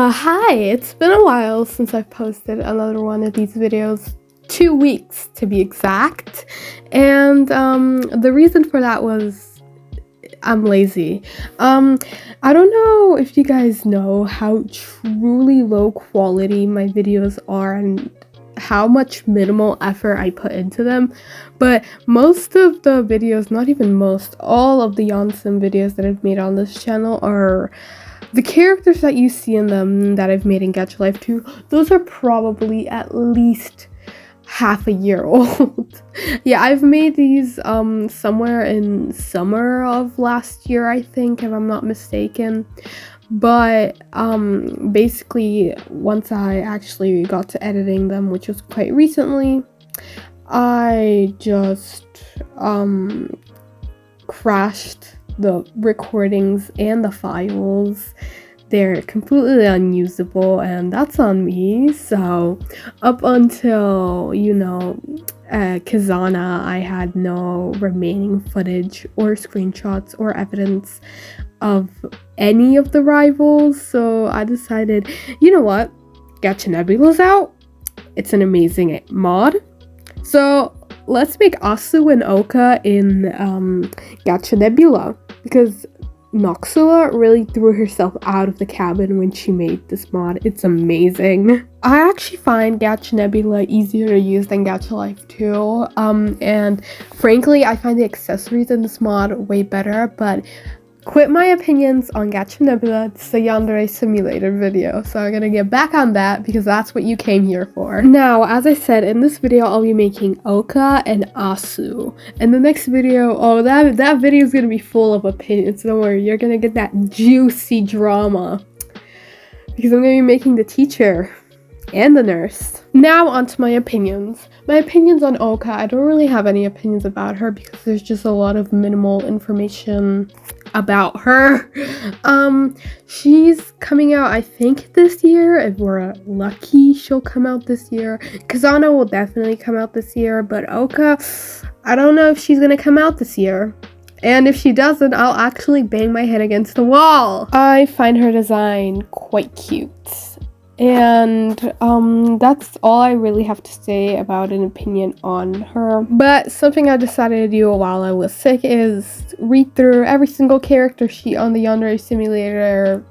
Hi, it's been a while since I've posted another one of these videos, 2 weeks to be exact, and the reason for that was I'm lazy. I don't know if you guys know how truly low quality my videos are and how much minimal effort I put into them, but most of the videos, not even most, all of the Yonsem videos that I've made on this channel are the characters that you see in them that I've made in Gacha Life 2, those are probably at least half a year old. Yeah, I've made these somewhere in summer of last year, I think, if I'm not mistaken. But basically, once I actually got to editing them, which was quite recently, I just crashed the recordings and the files. They're completely unusable, and that's on me. So up until, Kazana, I had no remaining footage or screenshots or evidence of any of the rivals. So I decided, you know what, Gacha Nebula's out. It's an amazing mod. So let's make Asu and Oka in Gacha Nebula, because Noxula really threw herself out of the cabin when she made this mod. It's amazing. I actually find Gacha Nebula easier to use than Gacha Life 2, and frankly, I find the accessories in this mod way better, but quit my opinions on Gacha Nebula. It's a yandere simulator video, so I'm gonna get back on that because that's what you came here for. Now, as I said, in this video I'll be making Oka and Asu. In the next video, that video is gonna be full of opinions. Don't worry, you're gonna get that juicy drama because I'm gonna be making the teacher and the nurse. Now onto my opinions. My opinions on Oka, I don't really have any opinions about her because there's just a lot of minimal information about her. She's coming out, I think, this year. If we're lucky, she'll come out this year. Kazana will definitely come out this year, but Oka, I don't know if she's gonna come out this year. And if she doesn't, I'll actually bang my head against the wall. I find her design quite cute. And that's all I really have to say about an opinion on her. But something I decided to do while I was sick is read through every single character sheet on the Yandere Simulator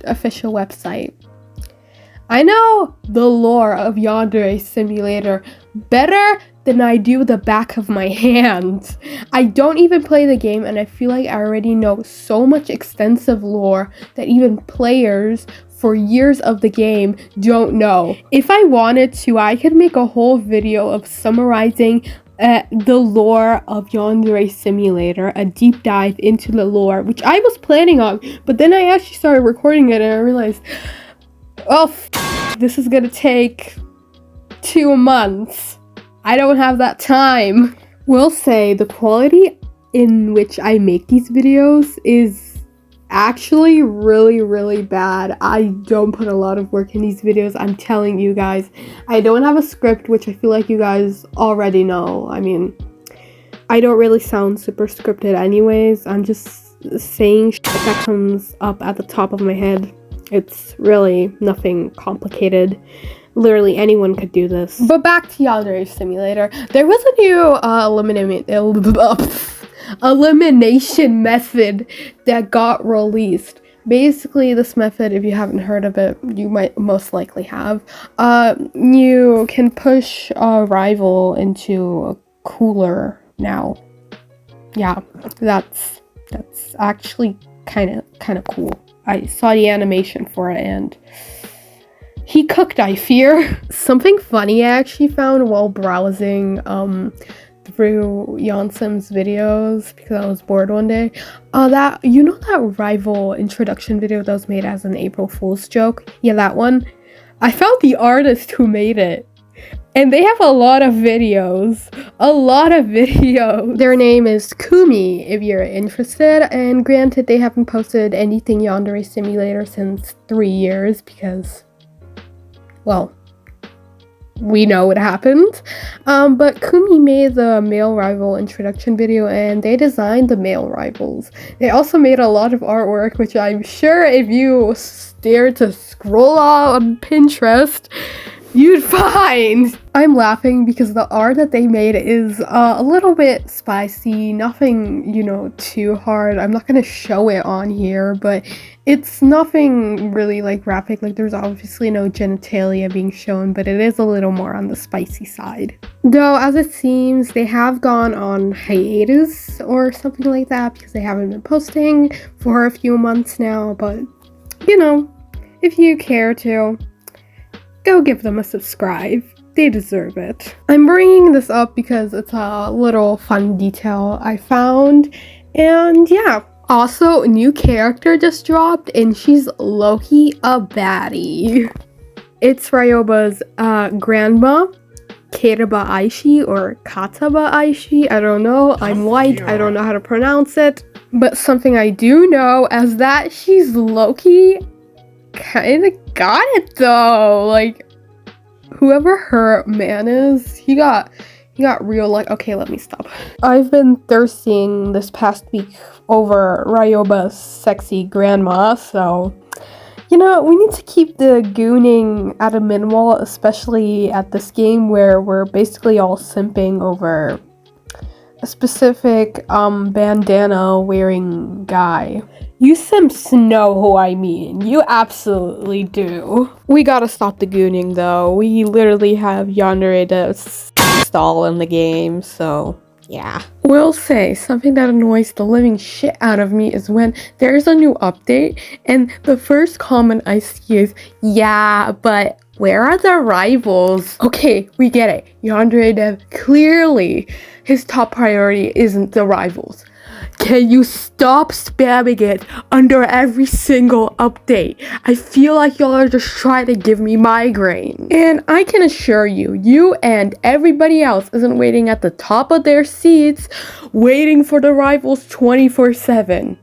official website. I know the lore of Yandere Simulator better than I do the back of my hand. I don't even play the game, and I feel like I already know so much extensive lore that even players for years of the game don't know. If I wanted to, I could make a whole video of summarizing the lore of Yandere Simulator, a deep dive into the lore, which I was planning on, but then I actually started recording it and I realized, oh, this is gonna take 2 months. I don't have that time. Will say the quality in which I make these videos is actually really bad. I don't put a lot of work in these videos, I'm telling you guys. I don't have a script, which I feel like you guys already know. I mean, I don't really sound super scripted anyways. I'm just saying shit that comes up at the top of my head. It's really nothing complicated. Literally anyone could do this. But back to Yandere Simulator. There was a new elimination method that got released. Basically, this method, if you haven't heard of it, you might most likely have. You can push a rival into a cooler now. Yeah, that's actually kind of cool. I saw the animation for it and he cooked, I fear. Something funny I actually found while browsing through Yonsem's videos because I was bored one day. That rival introduction video that was made as an April Fool's joke? Yeah, that one. I found the artist who made it. And they have a lot of videos. Their name is Kumi, if you're interested. And granted, they haven't posted anything Yandere Simulator since 3 years because, well, we know what happened. But Kumi made the male rival introduction video, and they designed the male rivals. They also made a lot of artwork, which I'm sure if you dare to scroll on Pinterest, you'd find. I'm laughing because the art that they made is a little bit spicy, nothing, too hard. I'm not gonna show it on here, but it's nothing really like graphic. Like, there's obviously no genitalia being shown, but it is a little more on the spicy side. Though, as it seems, they have gone on hiatus or something like that because they haven't been posting for a few months now, but if you care to, go give them a subscribe. They deserve it. I'm bringing this up because it's a little fun detail I found. And yeah. Also, a new character just dropped, and she's low-key a baddie. It's Ryoba's grandma, Kataba Aishi, or Kataba Aishi. I don't know. I'm white. I don't know how to pronounce it. But something I do know is that she's low-key kind of got it though. Like, whoever her man is, he got real, like, okay, let me stop. I've been thirsting this past week over Ryoba's sexy grandma, so we need to keep the gooning at a minimal, especially at this game where we're basically all simping over a specific bandana wearing guy. You simps know who I mean. You absolutely do. We gotta stop the gooning though. We literally have yandere to stall in the game, so yeah. Will say something that annoys the living shit out of me is when there's a new update and the first comment I see is, yeah, but where are the rivals? Okay, we get it. Yandere Dev, clearly his top priority isn't the rivals. Can you stop spamming it under every single update? I feel like y'all are just trying to give me migraine. And I can assure you, you and everybody else isn't waiting at the top of their seats, waiting for the rivals 24/7.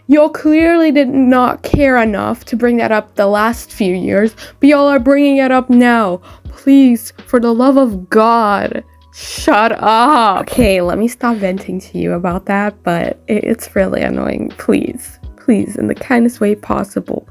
Y'all clearly did not care enough to bring that up the last few years, but y'all are bringing it up now. Please, for the love of God, shut up. Okay, let me stop venting to you about that, but it's really annoying. Please, in the kindest way possible,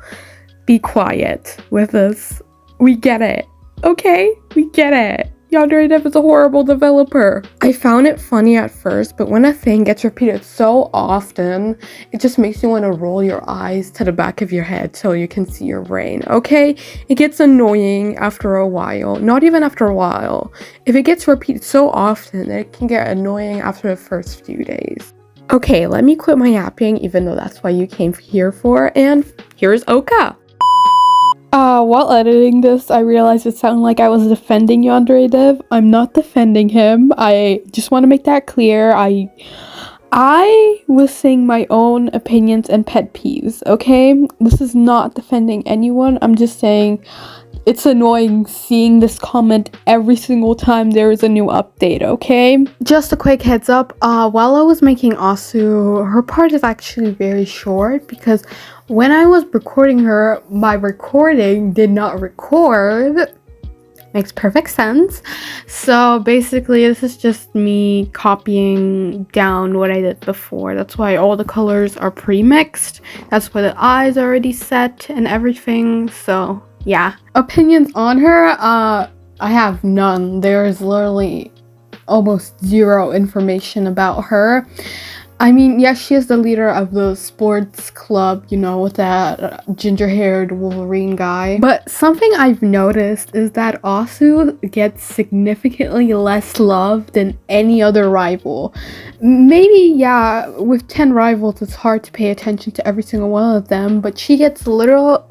be quiet with us. We get it. Okay? We get it. Yandere Dev is a horrible developer. I found it funny at first, but when a thing gets repeated so often, it just makes you want to roll your eyes to the back of your head so you can see your brain, okay? It gets annoying after a while. Not even after a while. If it gets repeated so often, it can get annoying after the first few days. Okay, let me quit my yapping, even though that's what you came here for, and here's Oka. While editing this, I realized it sounded like I was defending Yandere Dev. I'm not defending him. I just want to make that clear. I was saying my own opinions and pet peeves, okay? This is not defending anyone. I'm just saying it's annoying seeing this comment every single time there is a new update, okay? Just a quick heads up, while I was making Asu, her part is actually very short because when I was recording her, my recording did not record. Makes perfect sense. So basically, this is just me copying down what I did before. That's why all the colors are pre-mixed. That's why the eyes are already set and everything. So yeah. Opinions on her, I have none. There's literally almost zero information about her. I mean, yes, she is the leader of the sports club, with that ginger-haired Wolverine guy. But something I've noticed is that Asu gets significantly less love than any other rival. Maybe, yeah, with 10 rivals, it's hard to pay attention to every single one of them, but she gets little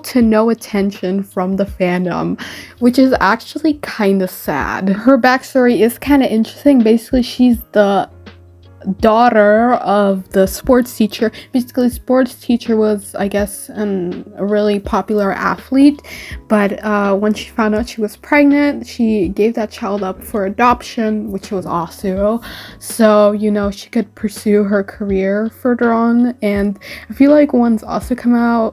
to no attention from the fandom, which is actually kind of sad. Her backstory is kind of interesting. Basically, she's the daughter of the sports teacher. Basically, sports teacher was, I guess, a really popular athlete, but when she found out she was pregnant, she gave that child up for adoption, which was Asu, so she could pursue her career further on. And I feel like once Asu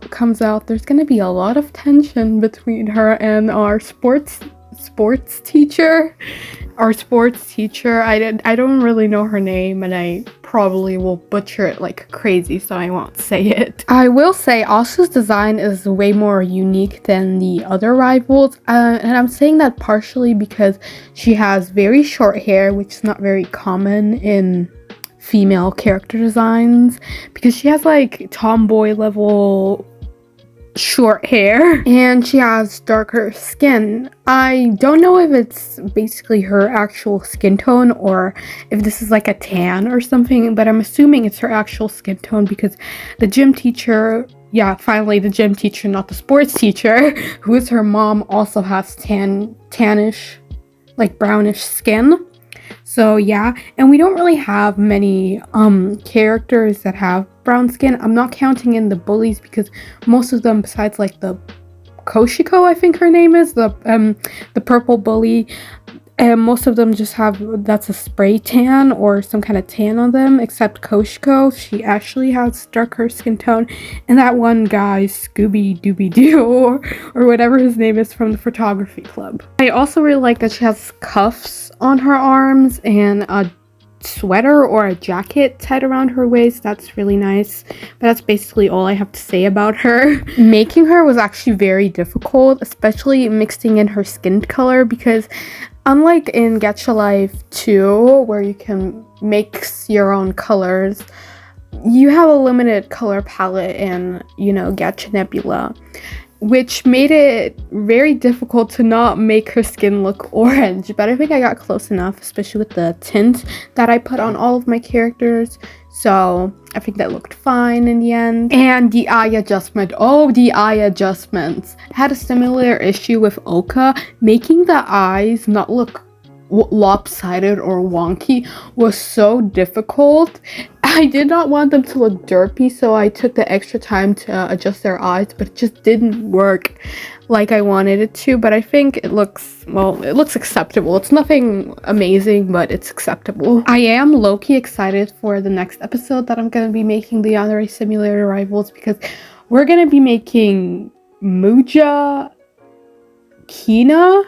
comes out, there's gonna be a lot of tension between her and our sports sports teacher. Our sports teacher. I don't really know her name, and I probably will butcher it like crazy, so I won't say it. I will say Asu's design is way more unique than the other rivals, and I'm saying that partially because she has very short hair, which is not very common in female character designs, because she has like tomboy level short hair, and she has darker skin. I don't know if it's basically her actual skin tone or if this is like a tan or something, but I'm assuming it's her actual skin tone because the gym teacher, yeah, finally the gym teacher, not the sports teacher, who is her mom, also has tannish, like brownish skin. So yeah, and we don't really have many characters that have brown skin. I'm not counting in the bullies because most of them, besides like the Koshiko, I think her name is, the purple bully, and most of them just have, that's a spray tan or some kind of tan on them, except Koshiko. She actually has darker skin tone, and that one guy, Scooby Dooby Doo, or whatever his name is from the photography club. I also really like that she has cuffs on her arms and a sweater or a jacket tied around her waist. That's really nice, but that's basically all I have to say about her. Making her was actually very difficult, especially mixing in her skin color, because unlike in Gacha Life 2, where you can mix your own colors, you have a limited color palette in, you know, Gacha Nebula, which made it very difficult to not make her skin look orange. But I think I got close enough, especially with the tint that I put on all of my characters. So I think that looked fine in the end. And the eye adjustment. Oh, the eye adjustments. I had a similar issue with Oka. Making the eyes not look lopsided or wonky was so difficult. I did not want them to look derpy, so I took the extra time to adjust their eyes, but it just didn't work like I wanted it to. But I think it looks, well, it looks acceptable. It's nothing amazing, but it's acceptable. I am low-key excited for the next episode that I'm going to be making the Yandere Simulator Rivals, because we're going to be making Muja, Kina,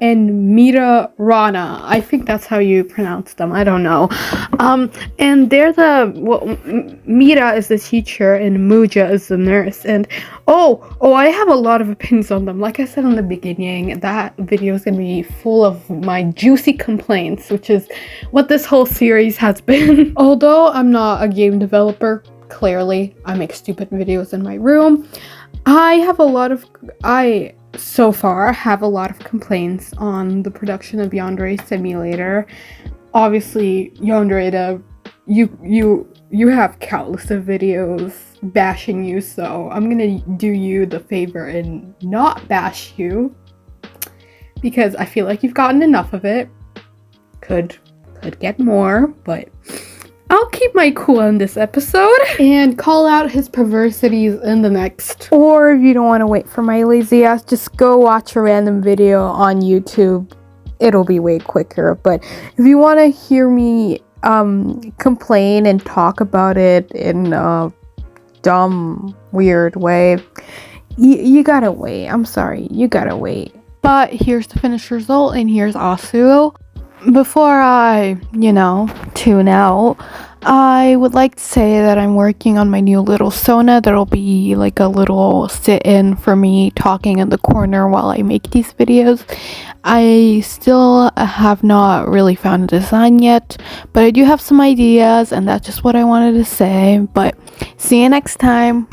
and Mira Rana. I think that's how you pronounce them. I don't know. And they're the, well, Mira is the teacher and Muja is the nurse. And I have a lot of opinions on them. Like I said in the beginning, that video is gonna be full of my juicy complaints, which is what this whole series has been. Although I'm not a game developer, clearly I make stupid videos in my room. So far have a lot of complaints on the production of Yandere Simulator. Obviously, Yandere, you have countless of videos bashing you, so I'm gonna do you the favor and not bash you, because I feel like you've gotten enough of it. Could get more, but I'll keep my cool in this episode and call out his perversities in the next. Or if you don't want to wait for my lazy ass, just go watch a random video on YouTube. It'll be way quicker. But if you want to hear me complain and talk about it in a dumb, weird way, you gotta wait. I'm sorry, you gotta wait. But here's the finished result, and here's Asu. Before I, tune out, I would like to say that I'm working on my new little Sona. That'll be like a little sit-in for me talking in the corner while I make these videos. I still have not really found a design yet, but I do have some ideas, and that's just what I wanted to say. But see you next time.